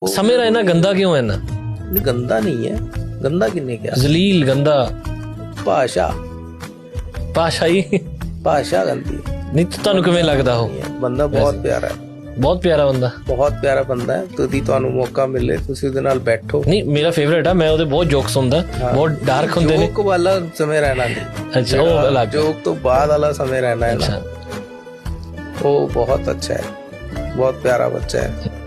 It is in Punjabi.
ਸਮੇਂ ਰਹਿਣਾ ਗੰਦਾ ਕਿਉਂ ਹੈ ਨਾ? ਨਹੀਂ ਗੰਦਾ ਨਹੀਂ ਹੈ, ਗੰਦਾ ਕਿੰਨੇ ਕਿਹਾ? ਜ਼ਲੀਲ ਗੰਦਾ ਭਾਸ਼ਾ ਭਾਸ਼ਾ ਹੀ ਭਾਸ਼ਾ ਗੰਦੀ ਨਹੀਂ। ਤੁਹਾਨੂੰ ਕਿਵੇਂ ਲੱਗਦਾ ਉਹ ਬੰਦਾ? ਬਹੁਤ ਪਿਆਰਾ ਹੈ, ਬਹੁਤ ਪਿਆਰਾ ਬੰਦਾ, ਬਹੁਤ ਪਿਆਰਾ ਬੰਦਾ ਹੈ। ਤੁਸੀਂ ਤੁਹਾਨੂੰ ਮੌਕਾ ਮਿਲੇ ਤੁਸੀਂ ਉਹਦੇ ਨਾਲ ਬੈਠੋ। ਨਹੀਂ ਮੇਰਾ ਫੇਵਰੇਟ ਆ, ਮੈਂ ਉਹਦੇ ਬਹੁਤ ਜੋਕਸ ਹੁੰਦਾ, ਬਹੁਤ ਡਾਰਕ ਹੁੰਦੇ ਨੇ। ਜੋਕ ਵਾਲਾ ਸਮੇਂ ਰਹਿਣਾ ਨਹੀਂ, ਅੱਛਾ ਉਹ ਅਲੱਗ। ਜੋਕ ਤੋਂ ਬਾਅਦ ਵਾਲਾ ਸਮੇਂ ਰਹਿਣਾ ਹੈ ਨਾ, ਅੱਛਾ वो बहुत अच्छा है, बहुत प्यारा बच्चा है।